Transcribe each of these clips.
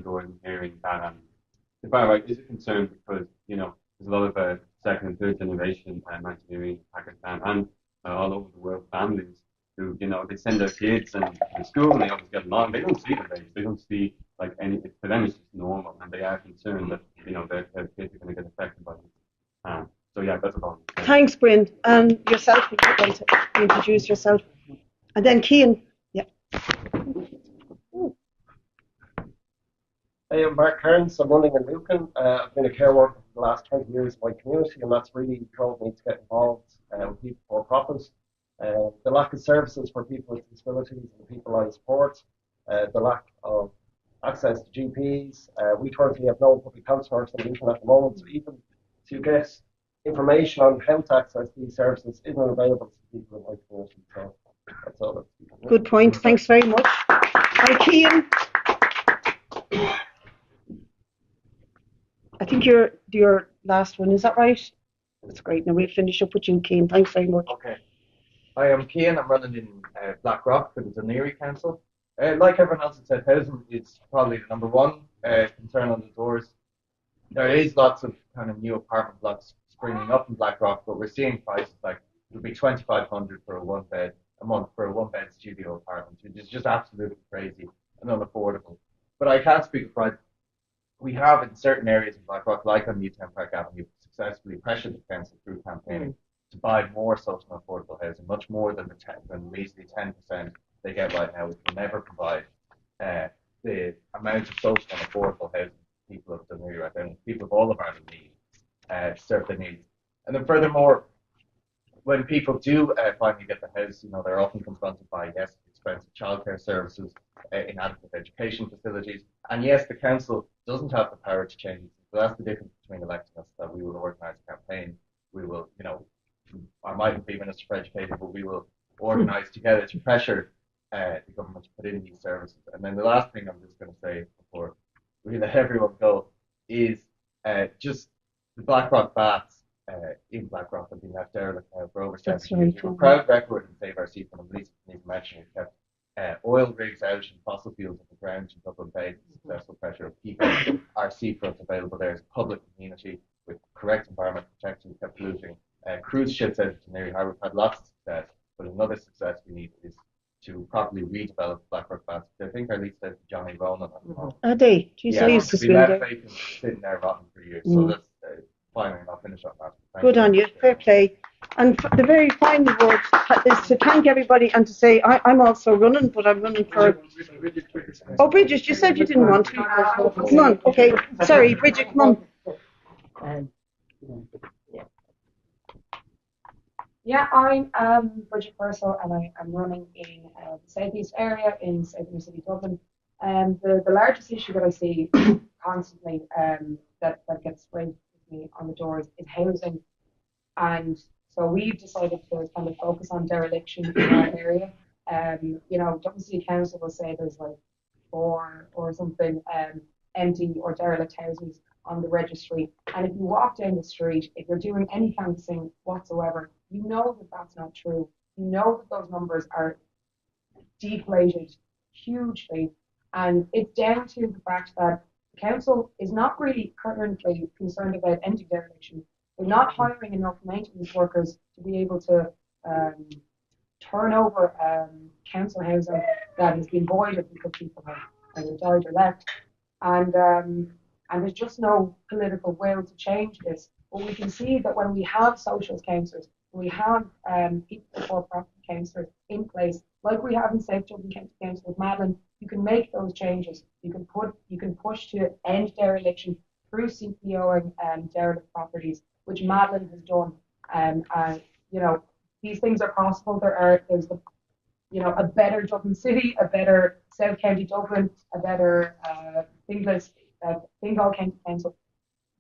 door in hearing that the far right is a concern because, there's a lot of second and third generation Nigerian, Pakistan, and all over the world families who, they send their kids to school and they always get along. They don't see the race. They don't see like any, for them it's just normal, and they are concerned that, their kids are going to get affected by it. So yeah, that's about it. Thanks, Bryn. And yourself, if you'd like to introduce yourself. And then Cian. Yeah. Hey, I'm Mark Kearns. I'm running in Lucan. I've been a care worker for the last 20 years in my community, and that's really drove me to get involved with people for profit. The lack of services for people with disabilities and the people I support, the lack of access to GPs. We currently have no public health service in Lucan at the moment, so even to get information on how to access these services isn't available to people in my community. So that's all. Good point. Thanks very much. And Cian. I think you're your last one, is that right? That's great. Now we'll finish up with you, Cian. Thanks very much. Okay. Hi, I'm Cian. I'm running in Blackrock for the Dunleary Council. Like everyone else has said, housing is probably the number one concern on the doors. There is lots of kind of new apartment blocks springing up in Blackrock, but we're seeing prices like it'll be $2,500 for a one-bed a month for a one-bed studio apartment, which is just absolutely crazy and unaffordable. But I can't speak for pride. We have in certain areas of Blackrock, like on Newtown Park Avenue, successfully pressured the council through campaigning to buy more social and affordable housing, much more than the measly 10% they get right now, which will never provide the amount of social and affordable housing people of Dunleary right now, people of all of Ireland need to serve their needs. And then furthermore, when people do finally get the house, they're often confronted by, yes, expensive childcare services, inadequate education facilities, and yes, the council doesn't have the power to change. So that's the difference between electing us, that we will organise a campaign. We will, I mightn't be Minister for Education, but we will organise together to pressure the government to put in these services. And then the last thing I'm just going to say before we let everyone go is just the Blackrock baths in Blackrock have been left derelict now for over 70 years. We have a proud record in Save Our Sea from the least need to mention. We've kept oil rigs out and fossil fuels on the ground to Dublin Bay, the successful pressure of keeping our seafront available there as a public community with correct environment protection, kept polluting. Cruise ships out of Dunleary Harbour. We've had lots of success, but another success we need is to properly redevelop Blackrock baths. I think our lease out to Johnny Ronan at the moment. Are they? Jeez, I used to swim there. We left vacant sitting there rotten for years, so that's finally, and I'll finish on that. Good on you, fair play. And the very final word is to thank everybody and to say I'm also running, but I'm running for... Oh, Bridget, you said you didn't want to. Come on, okay. Sorry, Bridget, come on. Yeah, I'm Bridget Purcell, and I'm running in the southeast area in Southern City, Dublin. The largest issue that I see constantly that gets sprayed on the doors is housing, and so we've decided to kind of focus on dereliction in our area. Dublin City Council will say there's like 4 or something empty or derelict houses on the registry, and if you walk down the street, if you're doing any canvassing whatsoever, you know that that's not true. You know that those numbers are deflated hugely, and it's down to the fact that the council is not really currently concerned about ending dereliction. They're not hiring enough maintenance workers to be able to turn over council housing that has been voided because people have either died or left, and there's just no political will to change this. But we can see that when we have socialist councillors, we have people for profit councillors in place, like we have in South Dublin County Council with Madeline, you can make those changes. You can push to end dereliction through CPO and derelict properties, which Madeline has done. These things are possible. There's a better Dublin City, a better South County Dublin, a better Fingal County Council.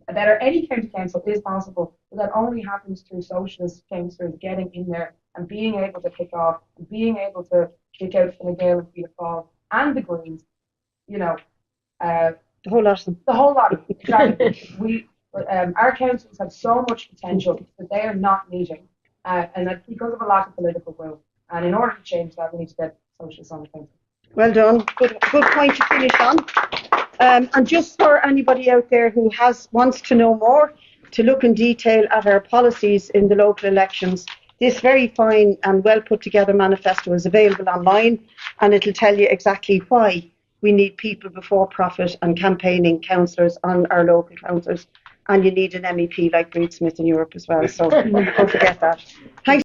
A better any county council is possible, but that only happens through socialist councillors getting in there and being able to kick off, and being able to kick out Fine Gael and Fianna Fáil and the Greens. The whole lot of them. The whole lot. Exactly. Our councils have so much potential that they are not meeting, and that's because of a lack of political will. And in order to change that, we need to get socialists on the council. Well done. Good point to finish on. And just for anybody out there who wants to know more, to look in detail at our policies in the local elections, this very fine and well put together manifesto is available online, and it'll tell you exactly why we need people before profit and campaigning councillors on our local councils, and you need an MEP like Reed Smith in Europe as well. So don't forget that. Thanks.